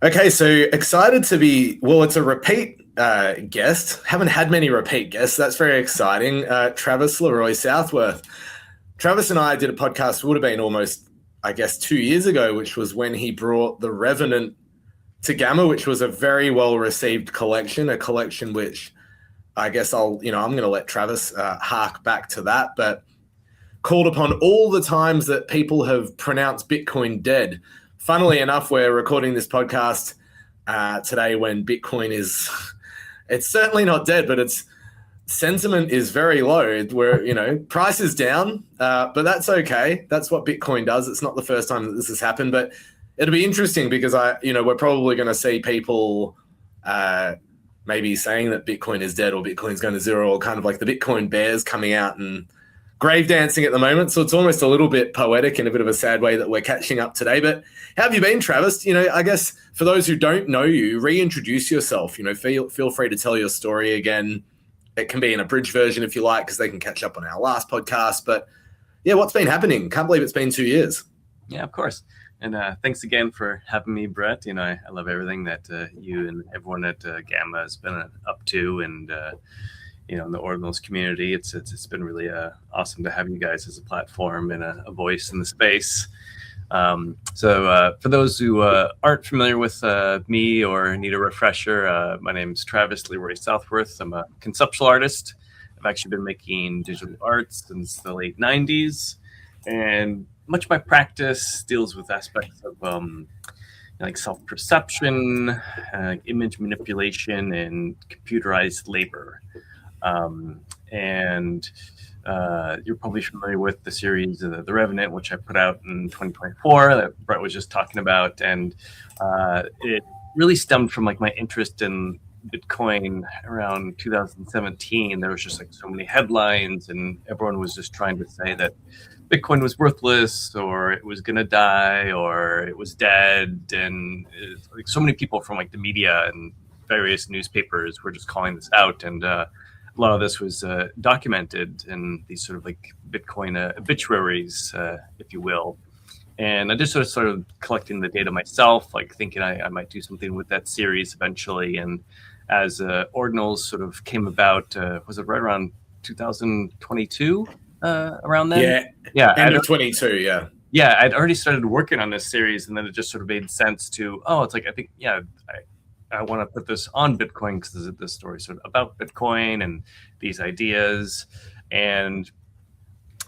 Okay, so excited to be, well, it's a repeat guest. Haven't had many repeat guests. That's very exciting. Travis LeRoy Southworth. Travis and I did a podcast, would have been almost, I guess, 2 years ago, which was when he brought the Revenant to Gamma, which was a very well-received collection, a collection which I guess I'm going to let Travis hark back to that, but called upon all the times that people have pronounced Bitcoin dead. Funnily enough, we're recording this podcast today when Bitcoin it's certainly not dead, but its sentiment is very low. Where, price is down, but that's okay. That's what Bitcoin does. It's not the first time that this has happened, but it'll be interesting because we're probably going to see people maybe saying that Bitcoin is dead or Bitcoin's going to zero, or kind of like the Bitcoin bears coming out and grave dancing at the moment. So it's almost a little bit poetic in a bit of a sad way that we're catching up today. But how have you been, Travis? I guess for those who don't know you, reintroduce yourself. Feel free to tell your story again. It can be an abridged version if you like, because they can catch up on our last podcast. But yeah, what's been happening? Can't believe it's been 2 years. Yeah, of course. And thanks again for having me, Brett. I love everything that you and everyone at Gamma has been up to, and in the Ordinals community. It's been really awesome to have you guys as a platform and a voice in the space. So for those who aren't familiar with me or need a refresher, my name's Travis LeRoy Southworth. I'm a conceptual artist. I've actually been making digital art since the late 90s, and much of my practice deals with aspects of like self-perception, image manipulation, and computerized labor. And you're probably familiar with the series The Revenant, which I put out in 2024 that Brett was just talking about. And it really stemmed from like my interest in Bitcoin around 2017. There was just like so many headlines, and everyone was just trying to say that Bitcoin was worthless, or it was going to die, or it was dead. And like so many people from like the media and various newspapers were just calling this out. And a lot of this was documented in these sort of like Bitcoin obituaries, if you will. And I just sort of collecting the data myself, like thinking I might do something with that series eventually. And as Ordinals sort of came about, was it right around 2022? Around then? Yeah, end of 22, yeah. Yeah, I'd already started working on this series, and then it just sort of made sense to, I want to put this on Bitcoin because this story sort of about Bitcoin and these ideas. And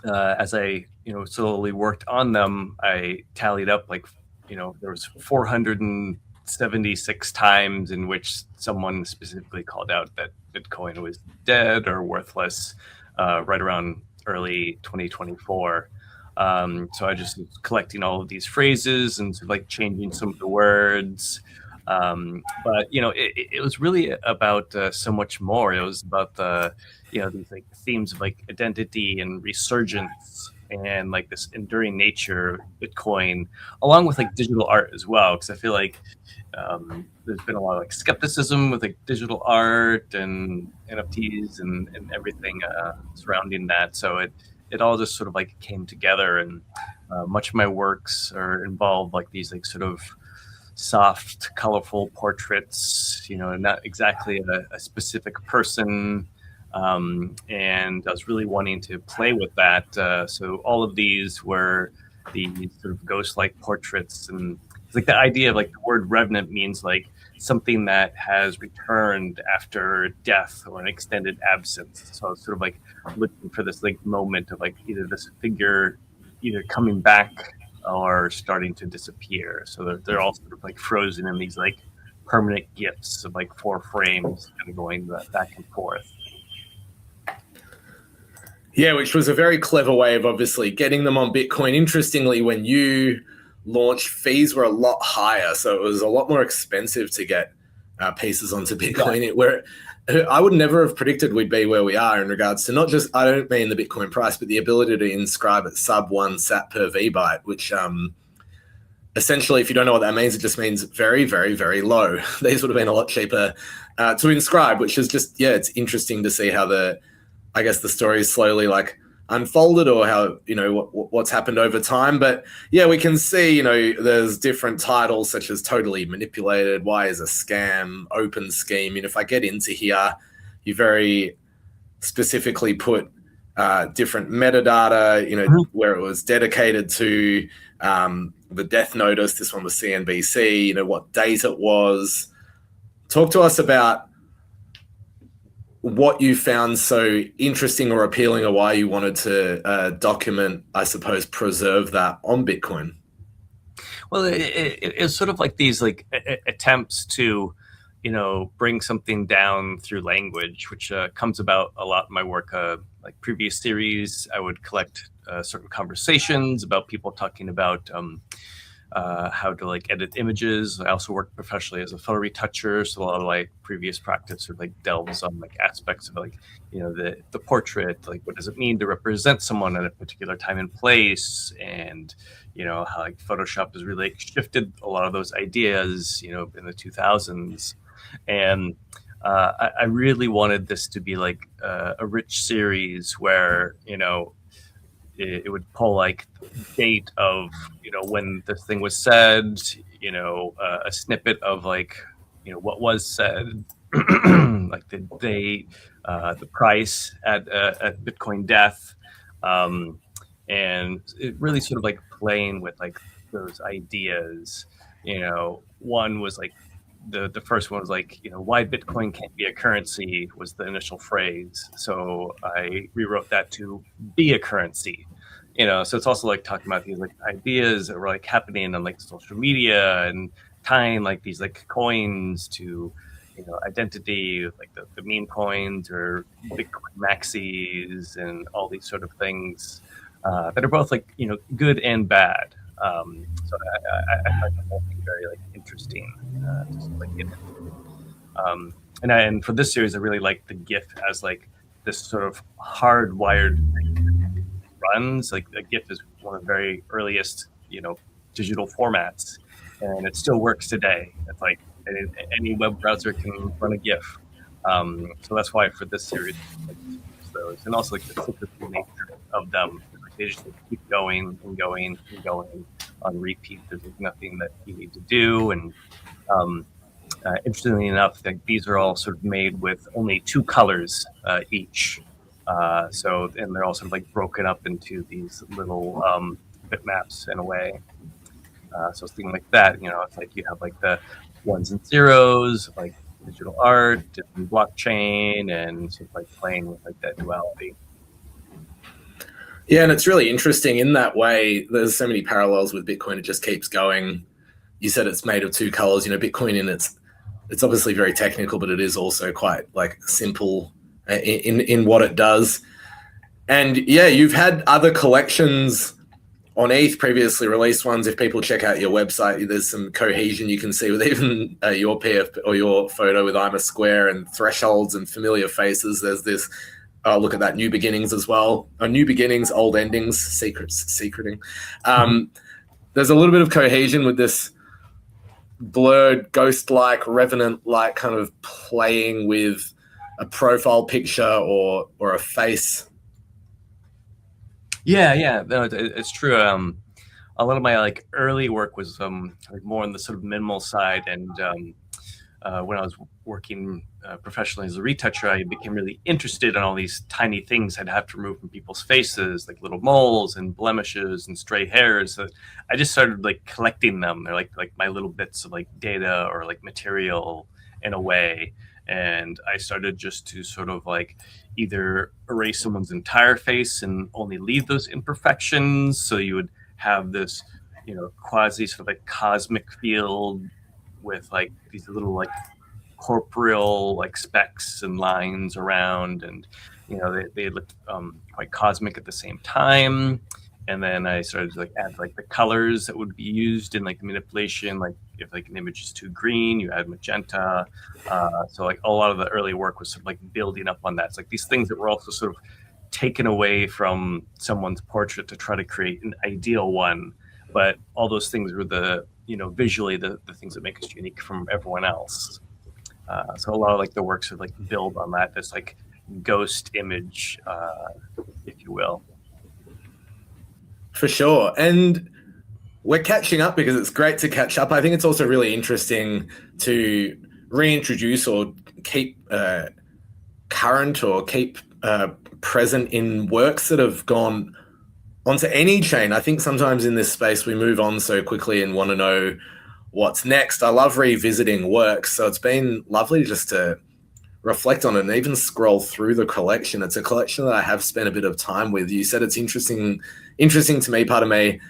as I, slowly worked on them, I tallied up there was 476 times in which someone specifically called out that Bitcoin was dead or worthless, right around early 2024. So I just was collecting all of these phrases and sort of like changing some of the words. But it was really about so much more. It was about the these like themes of like identity and resurgence and like this enduring nature of Bitcoin, along with like digital art as well. Because I feel like there's been a lot of like skepticism with like digital art and NFTs and everything surrounding that. So it all just sort of like came together, and much of my works are involved like these like sort of soft, colorful portraits, not exactly a specific person. And I was really wanting to play with that. So all of these were the sort of ghost-like portraits, and it's like the idea of like the word revenant means like something that has returned after death or an extended absence. So I was sort of like looking for this like moment of like either this figure either coming back or starting to disappear. So they're all sort of like frozen in these like permanent gifts of like 4 frames kind of going back and forth. Yeah, which was a very clever way of obviously getting them on Bitcoin. Interestingly, when you launched, fees were a lot higher, so it was a lot more expensive to get pieces onto Bitcoin. Yeah. Where I would never have predicted we'd be where we are in regards to not just, I don't mean the Bitcoin price, but the ability to inscribe at sub 1 sat per VByte, which essentially, if you don't know what that means, it just means very, very, very low. These would have been a lot cheaper to inscribe, which is just, it's interesting to see how the story is slowly like unfolded or how, what's happened over time. But yeah, we can see, there's different titles such as Totally Manipulated, Why is a Scam, Open Scheme. If I get into here, you very specifically put different metadata, where it was dedicated to the death notice. This one was CNBC, what date it was. Talk to us about what you found so interesting or appealing, or why you wanted to document, I suppose, preserve that on Bitcoin. Well, it's sort of like these attempts to, bring something down through language, which comes about a lot in my work. Like previous series, I would collect certain conversations about people talking about how to edit images. I also work professionally as a photo retoucher, so a lot of previous practice sort of delves on aspects of the portrait, what does it mean to represent someone at a particular time and place, and how Photoshop has really shifted a lot of those ideas in the 2000s. And I really wanted this to be a rich series where it would pull date of when this thing was said, a snippet of what was said, the date, the price at Bitcoin death, and it really sort of playing with those ideas. One was the first one was why Bitcoin can't be a currency was the initial phrase. So I rewrote that to be a currency. So it's also talking about these ideas that were happening on social media and tying these coins to identity, the meme coins or Bitcoin maxis and all these sort of things that are both good and bad. So I find the whole thing very interesting. And for this series, I really like the GIF as this sort of hardwired thing that runs. A GIF is one of the very earliest digital formats, and it still works today. It's any web browser can run a GIF. So that's why for this series, those, and also the cyclical nature of them. They just keep going and going and going on repeat. There's nothing that you need to do. And interestingly enough, these are all sort of made with only 2 colors each. And they're all sort of broken up into these little bitmaps in a way. So something like that, it's you have the ones and zeros, digital art and blockchain, and sort of playing with that duality. Yeah, and it's really interesting in that way. There's so many parallels with Bitcoin. It just keeps going. You said it's made of 2 colors. Bitcoin it's obviously very technical, but it is also quite simple in what it does. And yeah, you've had other collections on ETH, previously released ones. If people check out your website, there's some cohesion you can see with even your PF or your photo with I'm a Square and thresholds and familiar faces. There's this. Look at that, New Beginnings as well. New Beginnings, Old Endings, secreting. There's a little bit of cohesion with this blurred, ghost-like, Revenant-like kind of playing with a profile picture or a face. Yeah, no, it's true. A lot of my early work was more on the sort of minimal side, and when I was working professionally as a retoucher, I became really interested in all these tiny things I'd have to remove from people's faces, little moles and blemishes and stray hairs. So I just started collecting them. They're like my little bits of data or material in a way. And I started just to sort of either erase someone's entire face and only leave those imperfections. So you would have this, quasi sort of cosmic field with these little corporeal specks and lines around, and they looked quite cosmic at the same time. And then I started to add the colors that would be used in the manipulation. If an image is too green, you add magenta. So a lot of the early work was sort of building up on that. It's these things that were also sort of taken away from someone's portrait to try to create an ideal one. But all those things were visually the things that make us unique from everyone else. So a lot of the works would build on that, this ghost image, if you will. For sure. And we're catching up because it's great to catch up. I think it's also really interesting to reintroduce or keep current or keep present in works that have gone onto any chain. I think sometimes in this space we move on so quickly and want to know what's next. I love revisiting works, so it's been lovely just to reflect on it and even scroll through the collection. It's a collection that I have spent a bit of time with. You said it's interesting to me, pardon me,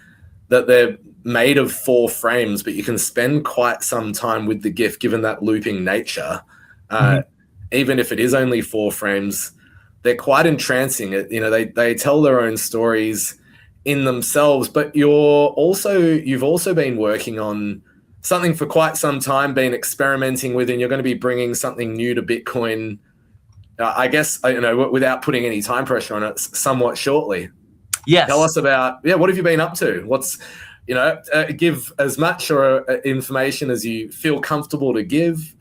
that they're made of 4 frames, but you can spend quite some time with the GIF given that looping nature. Even if it is only 4 frames, they're quite entrancing. They tell their own stories in themselves, but you've also been working on something for quite some time, been experimenting with, and you're going to be bringing something new to Bitcoin, I guess, without putting any time pressure on it, somewhat shortly. Yes. Tell us about, what have you been up to? What's, give as much information as you feel comfortable to give.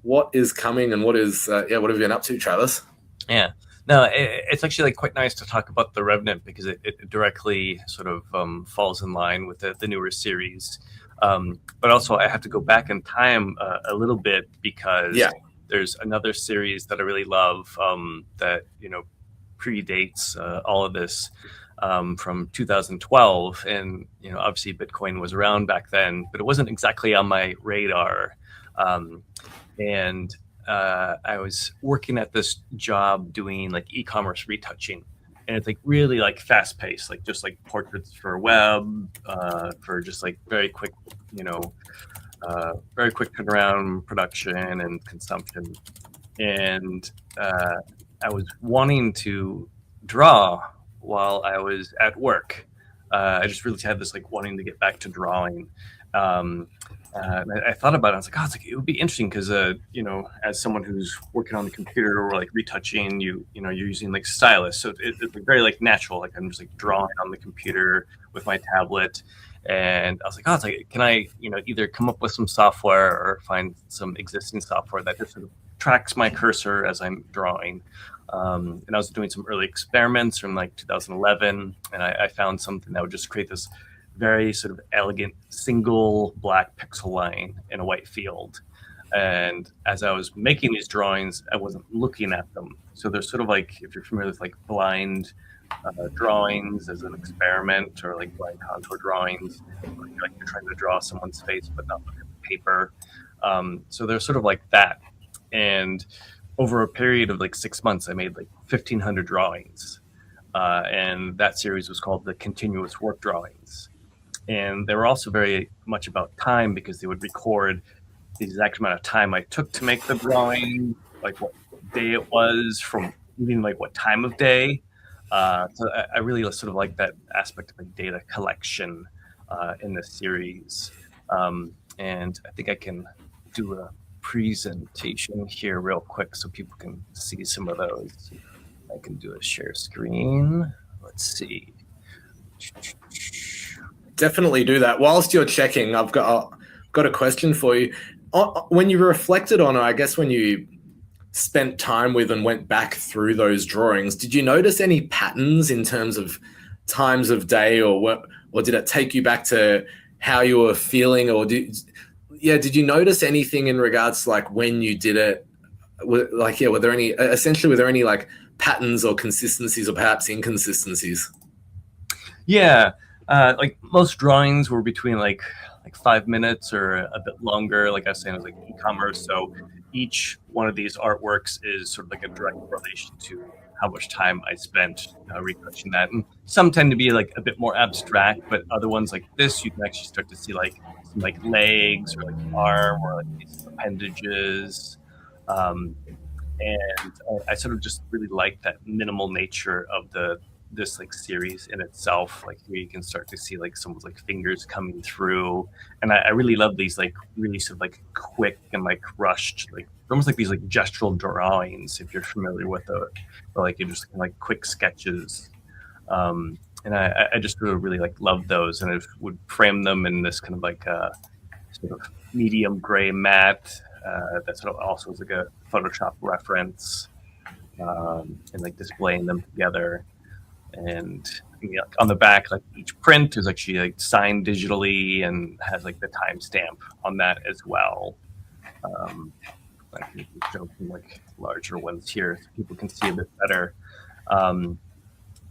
What is coming and what have you been up to, Travis? Yeah. No, it's actually quite nice to talk about the Revenant because it directly sort of falls in line with the newer series. But also I have to go back in time a little bit because there's another series that I really love that predates all of this from 2012, and obviously Bitcoin was around back then, but it wasn't exactly on my radar. And I was working at this job doing e-commerce retouching, and it's really fast paced, just portraits for web, for just very quick, very quick turnaround production and consumption. And I was wanting to draw while I was at work. I just really had this wanting to get back to drawing. I thought about it. I was like, it would be interesting because, as someone who's working on the computer or retouching, you're using stylus, so it's very natural. I'm just drawing on the computer with my tablet, and I was like, can I, either come up with some software or find some existing software that just sort of tracks my cursor as I'm drawing. And I was doing some early experiments from 2011, and I found something that would just create this very sort of elegant single black pixel line in a white field. And as I was making these drawings, I wasn't looking at them. So they're sort of if you're familiar with blind drawings as an experiment, or blind contour drawings, you're trying to draw someone's face but not look at the paper. So they're sort of like that. And over a period of 6 months, I made 1,500 drawings. And that series was called the Continuous Work Drawings. And they were also very much about time because they would record the exact amount of time I took to make the drawing, what day it was, from even what time of day. So I really sort of like that aspect of data collection in this series. And I think I can do a presentation here real quick so people can see some of those. I can do a share screen. Let's see. Definitely do that. Whilst you're checking, I've got a question for you. When you reflected on it, I guess when you spent time with and went back through those drawings, did you notice any patterns in terms of times of day, or did it take you back to how you were feeling, or did you notice anything in regards to when you did it? Were there any patterns or consistencies or perhaps inconsistencies? Yeah. Most drawings were between 5 minutes or a bit longer. Like I was saying, it was e-commerce. So each one of these artworks is sort of a direct relation to how much time I spent retouching that. And some tend to be a bit more abstract, but other ones like this, you can actually start to see some legs or arm or these appendages. And I sort of just really like that minimal nature of this series in itself, where you can start to see someone's fingers coming through. And I really love these really sort of quick and rushed, almost these gestural drawings, if you're familiar with it, or you're just quick sketches. And I just really love those, and I would frame them in this kind of sort of medium gray matte that sort of also is a Photoshop reference, and displaying them together. And on the back, like each print is actually like signed digitally and has like the timestamp on that as well. I can show some like larger ones here so people can see a bit better.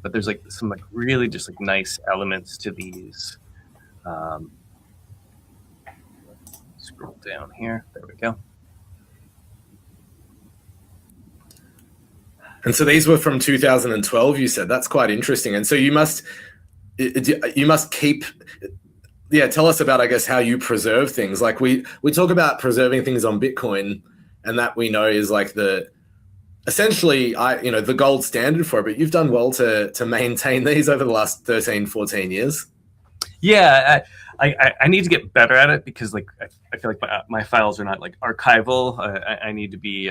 But there's like some like really just like nice elements to these. Scroll down here. There we go. And so these were from 2012, you said. That's quite interesting. And so you must keep, tell us about, I guess, how you preserve things. Like we talk about preserving things on Bitcoin, and that we know is like essentially the gold standard for it, but you've done well to maintain these over the last 13, 14 years. Yeah, I need to get better at it because like I feel like my files are not like archival. I need to be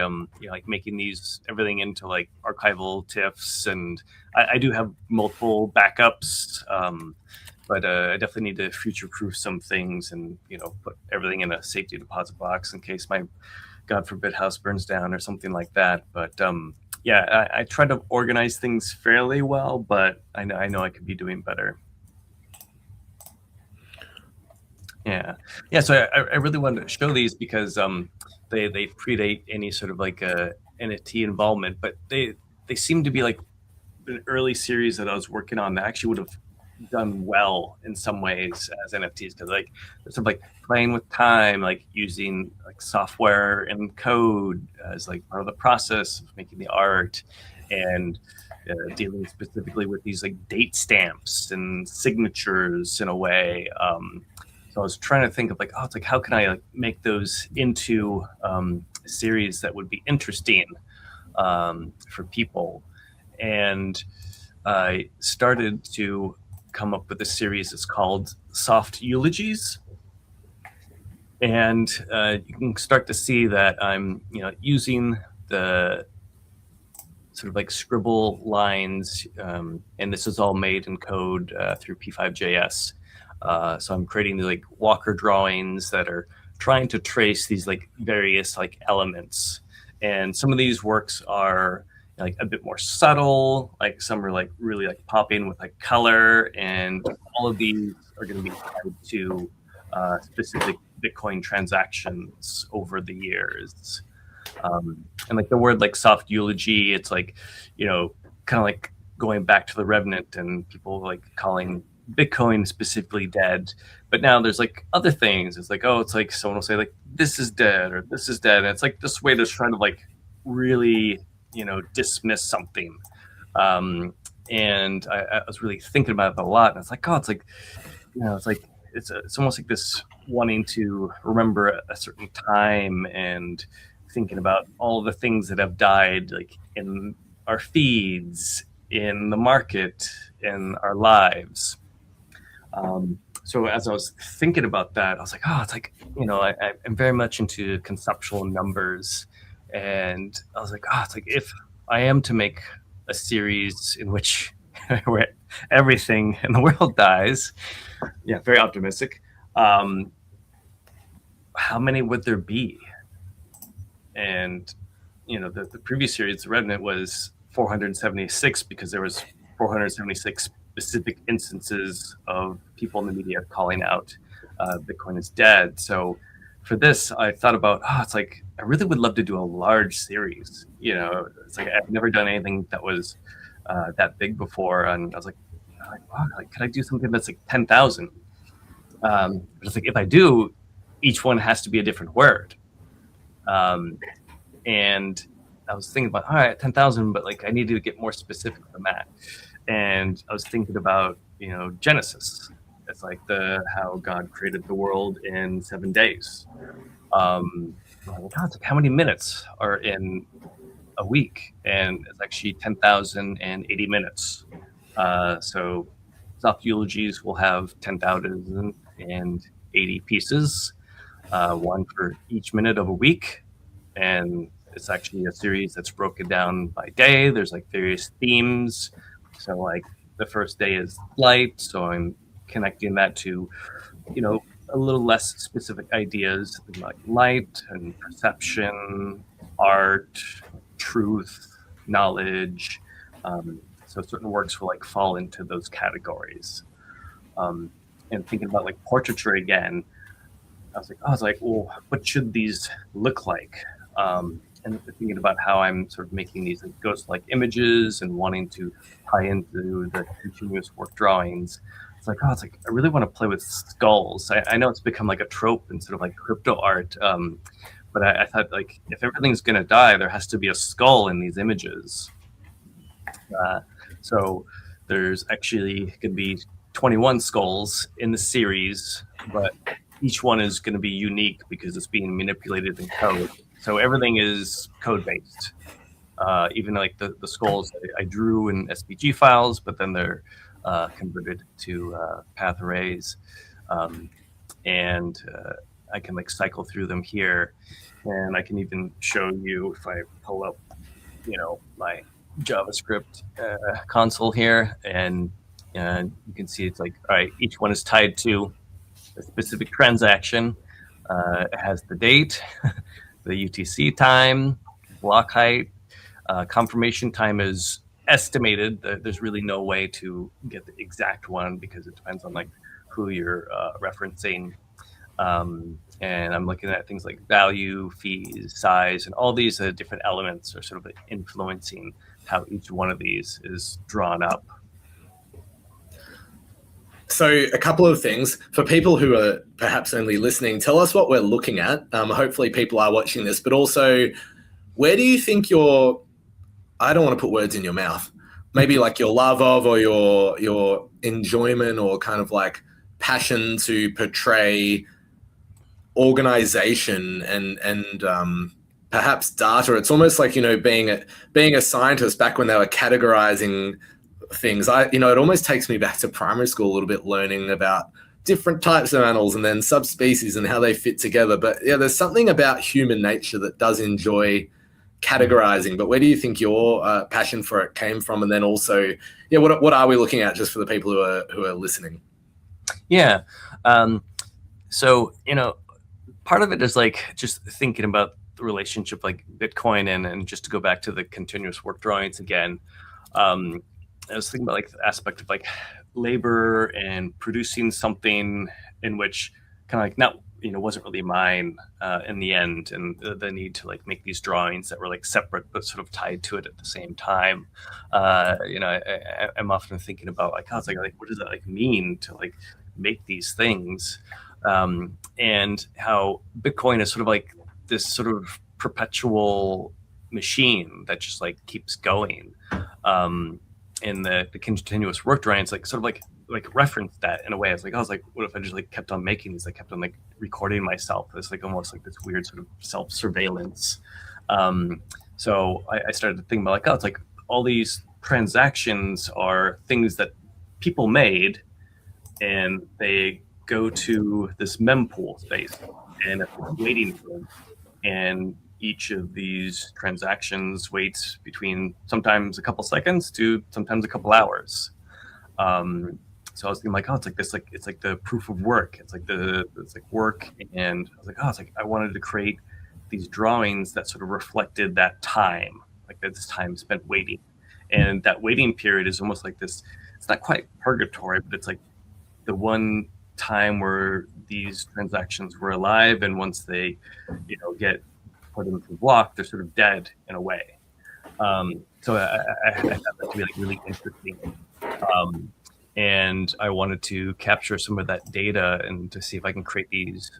like making these everything into like archival TIFFs, and I do have multiple backups, but I definitely need to future-proof some things and put everything in a safety deposit box in case my God forbid house burns down or something like that. But I try to organize things fairly well, but I know I could be doing better. Yeah. So I really wanted to show these because they predate any sort of like NFT involvement, but they seem to be like an early series that I was working on that actually would have done well in some ways as NFTs, because like sort of like playing with time, like using like software and code as like part of the process of making the art, and dealing specifically with these like date stamps and signatures in a way. So I was trying to think of like, it's like, how can I like make those into a series that would be interesting for people? And I started to come up with a series that's called Soft Eulogies. And you can start to see that I'm using the sort of like scribble lines, and this is all made in code through P5.js. So I'm creating the like Walker drawings that are trying to trace these like various like elements. And some of these works are like a bit more subtle, like some are like really like popping with like color, and all of these are going to be tied to specific Bitcoin transactions over the years. And like the word like soft eulogy, it's like, kind of like going back to the Revenant and people like calling Bitcoin specifically dead. But now there's like other things. It's like, it's like someone will say like, this is dead or this is dead. And it's like this way to try to like really, dismiss something. And I was really thinking about it a lot. And it's like, it's like, it's almost like this wanting to remember a certain time and thinking about all the things that have died, like in our feeds, in the market, in our lives. So as I was thinking about that, I was like, it's like, I'm very much into conceptual numbers. And I was like, it's like if I am to make a series in which where everything in the world dies, very optimistic, how many would there be? And the previous series, the Revenant, was 476 because there was 476 specific instances of people in the media calling out Bitcoin is dead. So for this, I thought about, it's like I really would love to do a large series. It's like I've never done anything that was that big before, and I was like, could I do something that's like 10,000? It's like if I do, each one has to be a different word. And I was thinking about, all right, 10,000, but like I need to get more specific than that. And I was thinking about, Genesis. It's like how God created the world in 7 days. It's like how many minutes are in a week? And it's actually 10,080 minutes. So Soft Eulogies will have 10,080 pieces, one for each minute of a week. And it's actually a series that's broken down by day. There's like various themes. So like the first day is light. So I'm connecting that to, a little less specific ideas like light and perception, art, truth, knowledge. So So certain works will like fall into those categories. And thinking about like portraiture again, I was like, well, what should these look like? And thinking about how I'm sort of making these like, ghost-like images and wanting to tie into the continuous work drawings. It's like I really want to play with skulls. I know it's become like a trope in sort of like crypto art, but I thought like if everything's gonna die, there has to be a skull in these images. So there's actually going to be 21 skulls in the series, but each one is going to be unique because it's being manipulated in code. So everything is code based. Even like the skulls I drew in SVG files, but then they're converted to path arrays. And I can like cycle through them here. And I can even show you if I pull up, my JavaScript console here, and you can see it's like, all right, each one is tied to a specific transaction. It has the date, the UTC time, block height, confirmation time is estimated. There's really no way to get the exact one because it depends on like who you're referencing. And I'm looking at things like value, fees, size, and all these different elements are sort of influencing how each one of these is drawn up. So a couple of things for people who are perhaps only listening, tell us what we're looking at. Hopefully people are watching this, but also where do you think I don't want to put words in your mouth, maybe like your love of or your enjoyment or kind of like passion to portray organization and perhaps data. It's almost like, being a scientist back when they were categorizing things. It almost takes me back to primary school a little bit, learning about different types of animals and then subspecies and how they fit together. But yeah, there's something about human nature that does enjoy categorizing. But where do you think your passion for it came from? And then also, what are we looking at, just for the people who are listening? Yeah. So, part of it is like just thinking about the relationship like Bitcoin and just to go back to the continuous work drawings again. I was thinking about like the aspect of like labor and producing something in which kind of like not, wasn't really mine in the end, and the need to like make these drawings that were like separate but sort of tied to it at the same time. I'm often thinking about like, I was like, what does that like mean to like make these things? And how Bitcoin is sort of like this sort of perpetual machine that just like keeps going. In the continuous work drawings, like sort of like reference that in a way. I was like, what if I just like kept on making these? I kept on like recording myself. It's like almost like this weird sort of self-surveillance. So I started to think about like, it's like all these transactions are things that people made, and they go to this mempool space, and it's waiting for them. And each of these transactions waits between sometimes a couple seconds to sometimes a couple hours. So I was thinking like, it's like this, like it's like the proof of work. It's like work, and I was like, I wanted to create these drawings that sort of reflected that time, like this time spent waiting, and that waiting period is almost like this. It's not quite purgatory, but it's like the one time where these transactions were alive, and once they, get put into the block, they're sort of dead in a way. So I found that to be like really interesting. And I wanted to capture some of that data and to see if I can create these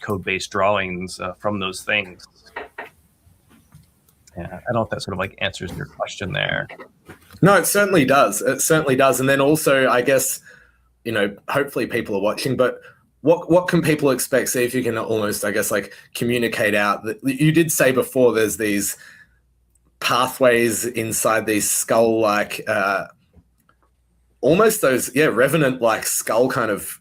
code-based drawings from those things. Yeah, I don't know if that sort of like answers your question there. No, it certainly does. It certainly does. And then also, I guess, hopefully people are watching, but what can people expect? See if you can almost, I guess, like communicate out that you did say before there's these pathways inside these skull-like, almost those, Revenant like skull kind of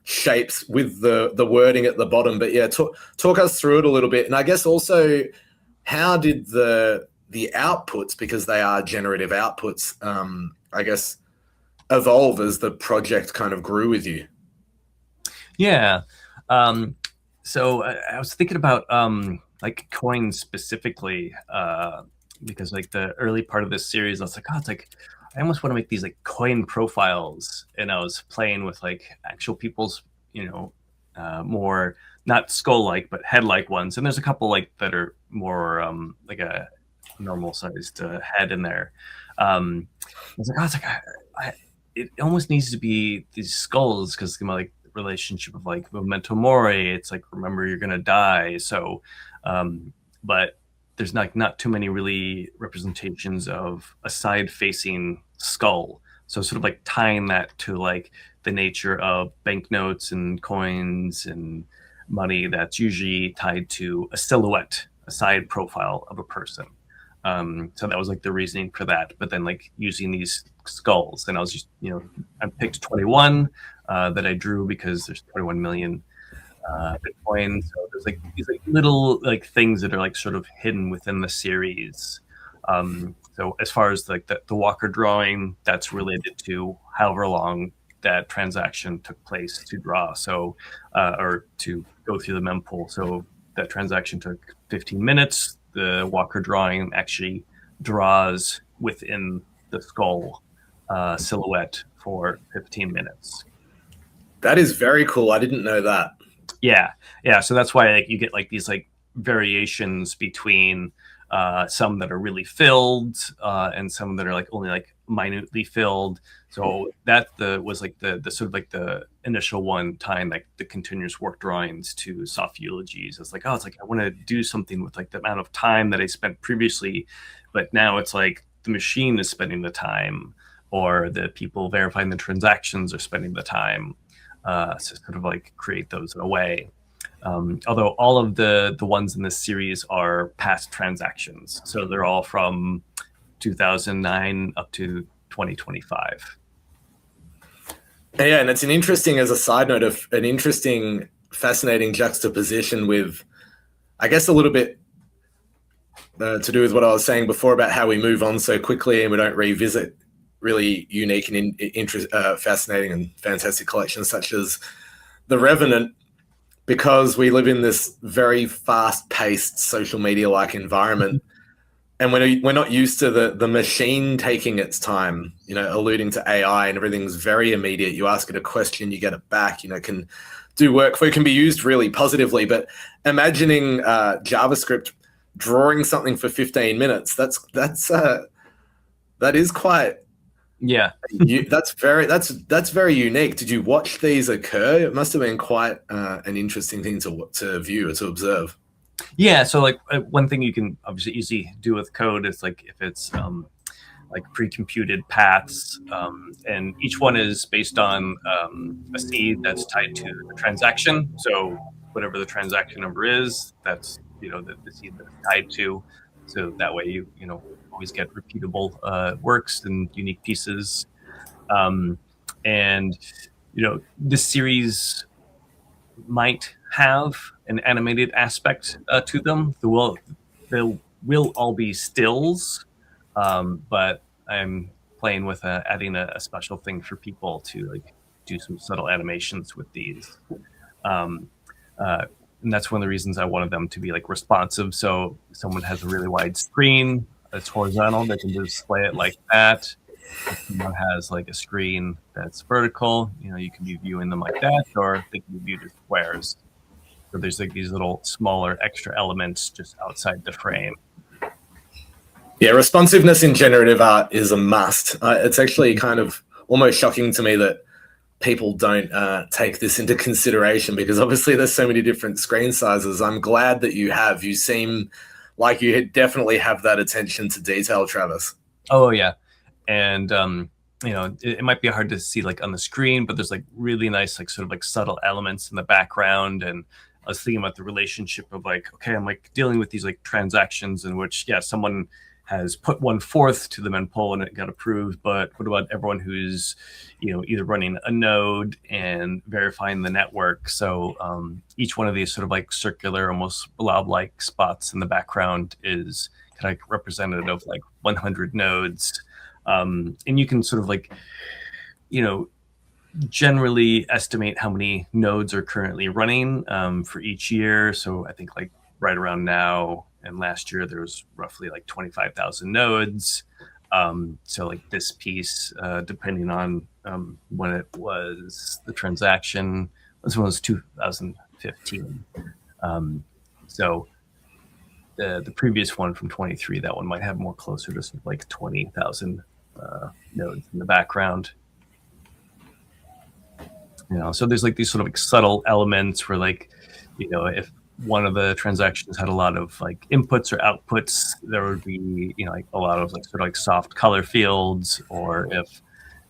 shapes with the wording at the bottom. But yeah, talk us through it a little bit. And I guess also, how did the outputs, because they are generative outputs, I guess, evolve as the project kind of grew with you? Yeah. So I was thinking about like coins specifically, because like the early part of this series, I was like, I almost want to make these like coin profiles, and I was playing with like actual people's, more not skull-like but head-like ones, and there's a couple like that are more like a normal sized head in there. I was like, it almost needs to be these skulls because my like relationship of like memento mori. It's like remember you're gonna die. So, but there's not too many really representations of a side-facing skull. So sort of like tying that to like the nature of banknotes and coins and money, that's usually tied to a silhouette, a side profile of a person. So that was like the reasoning for that. But then like using these skulls, and I was just, I picked 21 that I drew because there's 21 million Bitcoin. So there's like these like little like things that are like sort of hidden within the series. So as far as like the Walker drawing, that's related to however long that transaction took place to draw. So or to go through the mempool. So that transaction took 15 minutes. The Walker drawing actually draws within the skull silhouette for 15 minutes. That is very cool. I didn't know that. Yeah. So that's why like you get like these like variations between some that are really filled and some that are like only like minutely filled. So that was like the sort of like the initial one time like the continuous work drawings to Soft Eulogies. It's like, oh, it's like I want to do something with like the amount of time that I spent previously, but now it's like the machine is spending the time, or the people verifying the transactions are spending the time. So sort of like create those in a way. Although all of the ones in this series are past transactions, so they're all from 2009 up to 2025. Yeah, and it's an interesting, as a side note, of an interesting, fascinating juxtaposition with, I guess, a little bit to do with what I was saying before about how we move on so quickly and we don't revisit really unique and fascinating and fantastic collections such as the Revenant, because we live in this very fast-paced social media-like environment, and we're not used to the machine taking its time, alluding to AI, and everything's very immediate. You ask it a question, you get it back, can do work for it, can be used really positively. But imagining JavaScript drawing something for 15 minutes, that is quite... Yeah, that's very unique. Did you watch these occur? It must have been quite an interesting thing to view or to observe. Yeah, so like one thing you can obviously easily do with code is like if it's like pre-computed paths, and each one is based on a seed that's tied to the transaction. So whatever the transaction number is, that's the seed that's tied to. So that way you always get repeatable works and unique pieces. And this series might have an animated aspect to them. They will all be stills, but I'm playing with adding a special thing for people to like do some subtle animations with these. And that's one of the reasons I wanted them to be like responsive. So if someone has a really wide screen that's horizontal, they can display it like that. If someone has like a screen that's vertical, you can be viewing them like that, or they can be viewed as squares. So there's like these little smaller extra elements just outside the frame. Yeah, responsiveness in generative art is a must. It's actually kind of almost shocking to me that people don't take this into consideration, because obviously there's so many different screen sizes. I'm glad that you seem like you definitely have that attention to detail, Travis. Oh yeah. And it might be hard to see like on the screen, but there's like really nice like sort of like subtle elements in the background. And I was thinking about the relationship of like, okay, I'm like dealing with these like transactions in which someone has put 1/4 to the mempool and it got approved, but what about everyone who's either running a node and verifying the network? So each one of these sort of like circular, almost blob-like spots in the background is kind of representative of like 100 nodes. And you can sort of like generally estimate how many nodes are currently running for each year. So I think like right around now and last year there was roughly like 25,000 nodes. So like this piece, depending on when it was, the transaction, this one was 2015. So the previous one from 23, that one might have more closer to sort of like 20,000 nodes in the background. So there's like these sort of like subtle elements where, like, if one of the transactions had a lot of like inputs or outputs, there would be, like a lot of like sort of like soft color fields, or if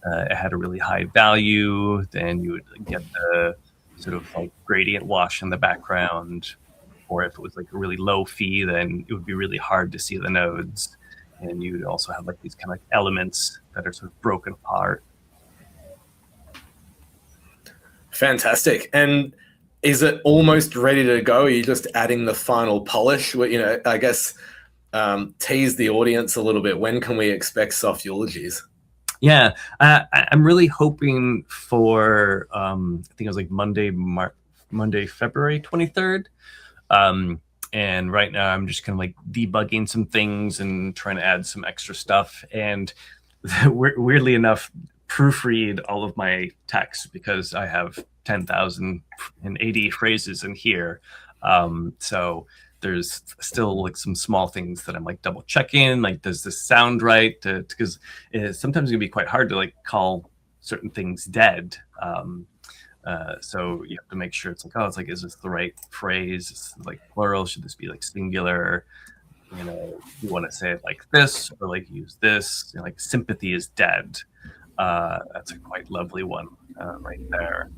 it had a really high value, then you would get the sort of like gradient wash in the background. Or if it was like a really low fee, then it would be really hard to see the nodes. And you'd also have like these kind of like elements that are sort of broken apart. Fantastic. And is it almost ready to go? Are you just adding the final polish? I guess tease the audience a little bit. When can we expect Soft Eulogies? Yeah, I'm really hoping for, I think it was like Monday, February 23rd. And right now I'm just kind of like debugging some things and trying to add some extra stuff. And weirdly enough, proofread all of my text, because I have 10,080 phrases in here. So there's still like some small things that I'm like double checking, like, does this sound right? Because sometimes it can be quite hard to like call certain things dead. So you have to make sure it's like, oh, it's like, is this the right phrase? Is this like plural? Should this be like singular? You want to say it like this, or like use this. Like sympathy is dead. That's a quite lovely one right there.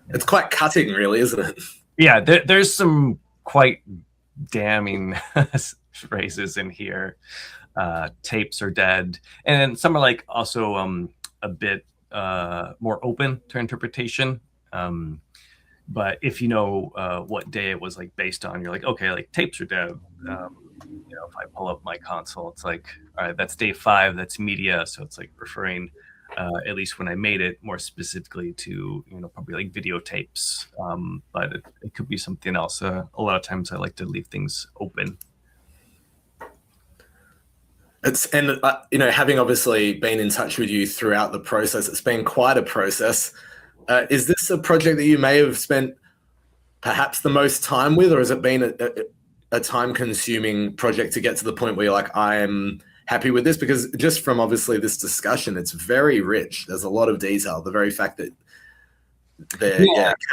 It's quite cutting, really, isn't it? Yeah, there's some quite damning phrases in here. Tapes are dead, and some are like also a bit more open to interpretation. But if you know what day it was like based on, you're like, okay, like tapes are dead. If I pull up my console, it's like, all right, that's day 5, that's media. So it's like referring, at least when I made it, more specifically to, probably like videotapes. But it could be something else. A lot of times I like to leave things open. Having obviously been in touch with you throughout the process, it's been quite a process. Is this a project that you may have spent perhaps the most time with, or has it been a time-consuming project to get to the point where you're like, I'm happy with this? Because just from obviously this discussion, it's very rich. There's a lot of detail. The very fact that they're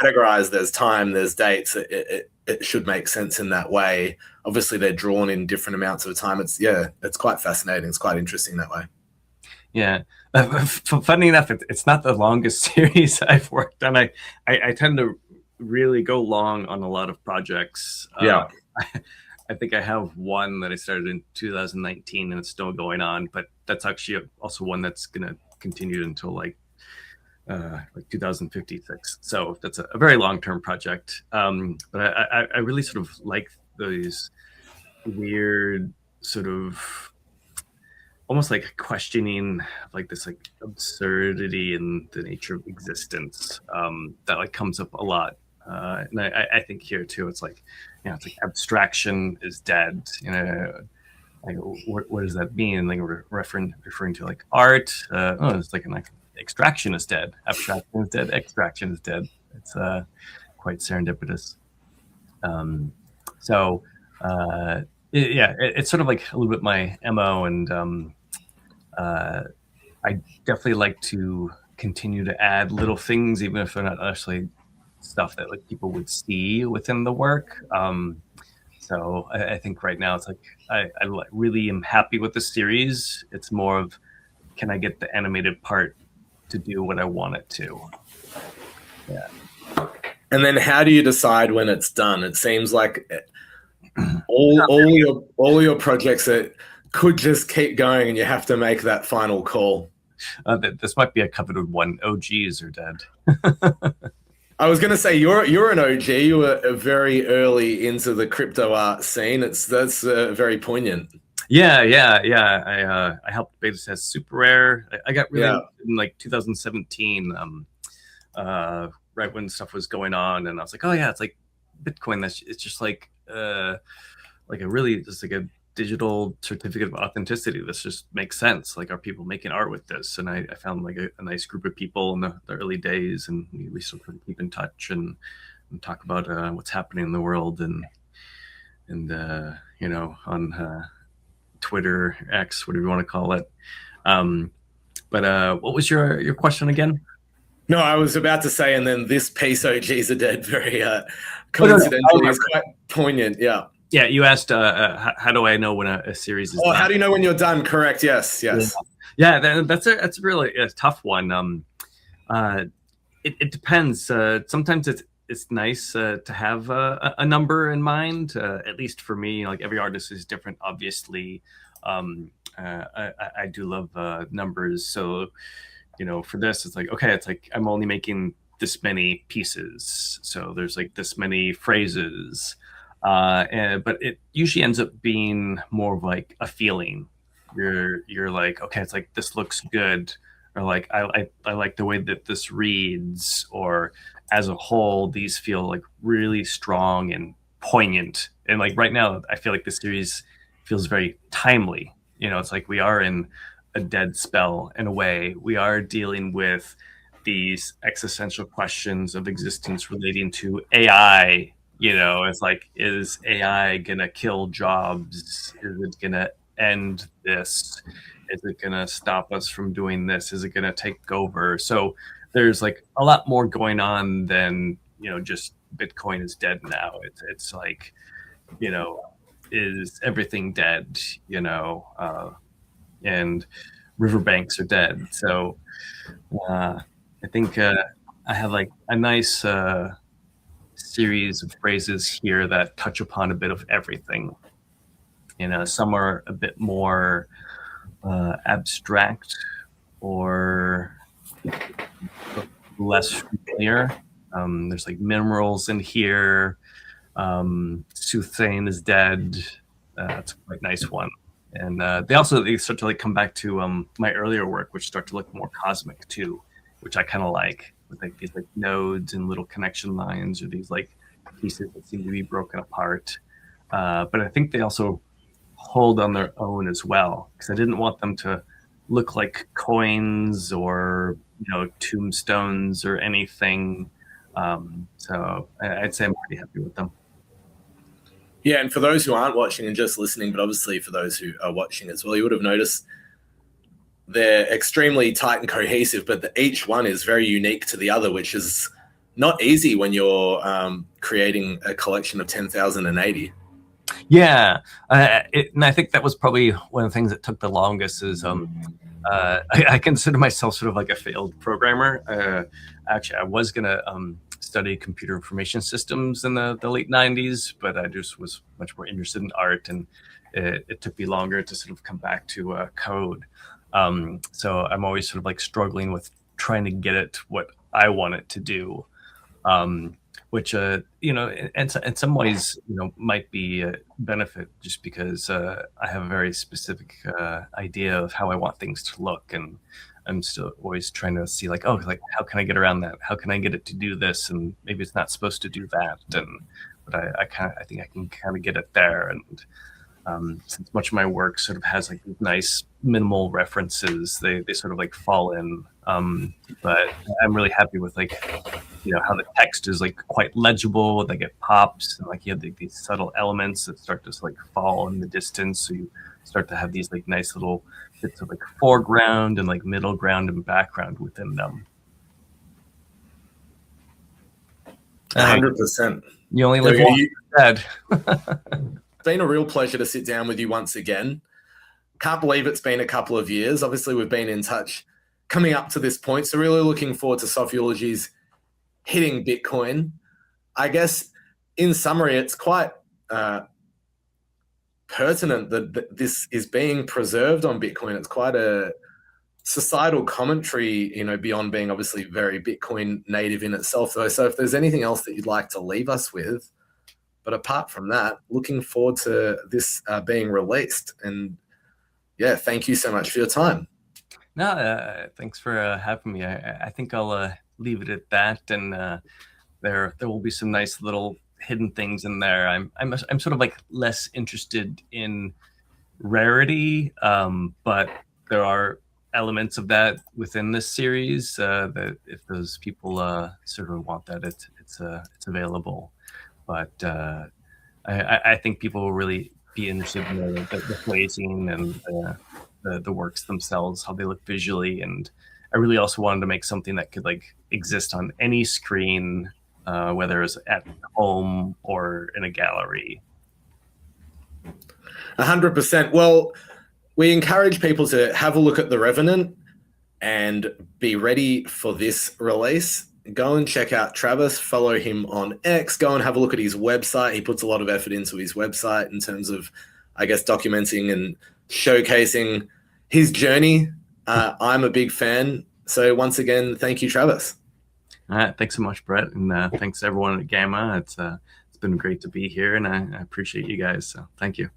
categorized, there's time, there's dates, it should make sense in that way. Obviously, they're drawn in different amounts of time. It's quite fascinating. It's quite interesting that way. Yeah. Funny enough, it's not the longest series I've worked on. I tend to really go long on a lot of projects. Yeah. I think I have one that I started in 2019 and it's still going on, but that's actually also one that's going to continue until like 2056. So that's a very long-term project. But I really sort of like those weird sort of almost like questioning like this like absurdity in the nature of existence that like comes up a lot. And I think here too, it's like, it's like abstraction is dead. Like what does that mean? Like referring to like art. It's like an extraction is dead. Abstraction is dead. Extraction is dead. It's quite serendipitous. It's sort of like a little bit my MO, and I definitely like to continue to add little things, even if they're not actually stuff that like people would see within the work. So I think right now it's like I really am happy with the series. It's more of, can I get the animated part to do what I want it to? Yeah. And then how do you decide when it's done? It seems like all your projects that could just keep going, and you have to make that final call. This might be a coveted one. OGs are dead. I was going to say you're an OG. You were very early into the crypto art scene. That's very poignant. Yeah. I helped beta test Super Rare. I got really in like 2017, right when stuff was going on, and I was like, oh yeah, it's like Bitcoin. It's just like a really just like a digital certificate of authenticity. This just makes sense. Like, are people making art with this? And I found like a nice group of people in the early days, and we still kind of keep in touch and talk about what's happening in the world, and you know, on Twitter, X, whatever you want to call it. But what was your question again? No, I was about to say, and then this piece, OGs are dead, very coincidentally, is quite poignant. Yeah. Yeah, you asked how do I know when a series is done? How do you know when you're done? Correct. Yes. Yeah, that's a really tough one. It depends. Sometimes it's nice to have a number in mind. At least for me, like every artist is different, obviously. I do love numbers. So, you know, for this, it's like, okay, it's like I'm only making this many pieces. So there's like this many phrases. But it usually ends up being more of like a feeling. You're like, okay, it's like this looks good, or like I like the way that this reads, or as a whole, these feel like really strong and poignant. And like right now, I feel like the series feels very timely. You know, it's like we are in a dead spell in a way. We are dealing with these existential questions of existence relating to AI. You know, it's like, is AI gonna kill jobs? Is it gonna end this? Is it gonna stop us from doing this? Is it gonna take over? So there's like a lot more going on than, you know, just Bitcoin is dead now. It's like, you know, is everything dead? You know, and riverbanks are dead. So I think I have like a nice series of phrases here that touch upon a bit of everything. You know, some are a bit more abstract or less familiar. There's like minerals in here. Soothsaying is dead. That's a quite nice one. And they start to like come back to my earlier work, which start to look more cosmic too, which I kind of like, with like these like nodes and little connection lines, or these like pieces that seem to be broken apart. But I think they also hold on their own as well, because I didn't want them to look like coins or, you know, tombstones or anything. So I'd say I'm pretty happy with them. Yeah, and for those who aren't watching and just listening, but obviously for those who are watching as well, you would have noticed they're extremely tight and cohesive, but each one is very unique to the other, which is not easy when you're creating a collection of 10,080. Yeah, and I think that was probably one of the things that took the longest. Is I consider myself sort of like a failed programmer. Actually, I was gonna study computer information systems in the late 90s, but I just was much more interested in art, and it took me longer to sort of come back to code. So I'm always sort of like struggling with trying to get it what I want it to do. Which you know, in some ways, you know, might be a benefit, just because I have a very specific idea of how I want things to look, and I'm still always trying to see like, oh, like how can I get around that? How can I get it to do this? And maybe it's not supposed to do that. But I think I can kind of get it there. And since much of my work sort of has like these nice minimal references, they sort of like fall in. But I'm really happy with like, you know, how the text is like quite legible, like it pops, and like you have these subtle elements that start to like fall in the distance. So you start to have these like nice little bits of like foreground and like middle ground and background within them. 100%. You only live once, Dad. It's been a real pleasure to sit down with you once again. Can't believe it's been a couple of years. Obviously, we've been in touch coming up to this point. So really looking forward to Soft Eulogies hitting Bitcoin. I guess in summary, it's quite pertinent that this is being preserved on Bitcoin. It's quite a societal commentary, you know, beyond being obviously very Bitcoin native in itself, though. So if there's anything else that you'd like to leave us with, but apart from that, looking forward to this being released. And yeah, thank you so much for your time. No, thanks for having me. I think I'll leave it at that, and there will be some nice little hidden things in there. I'm sort of like less interested in rarity, but there are elements of that within this series that if those people sort of want that, it's available. But I think people will really be interested in the phrasing and the works themselves, how they look visually, and I really also wanted to make something that could like exist on any screen, whether it's at home or in a gallery. 100%. Well, we encourage people to have a look at The Revenant and be ready for this release. Go and check out Travis, follow him on X, go and have a look at his website. He puts a lot of effort into his website in terms of, I guess, documenting and showcasing his journey. I'm a big fan. So once again, thank you, Travis. All right, thanks so much, Brett, and thanks everyone at Gamma. It's been great to be here, and I appreciate you guys. So thank you.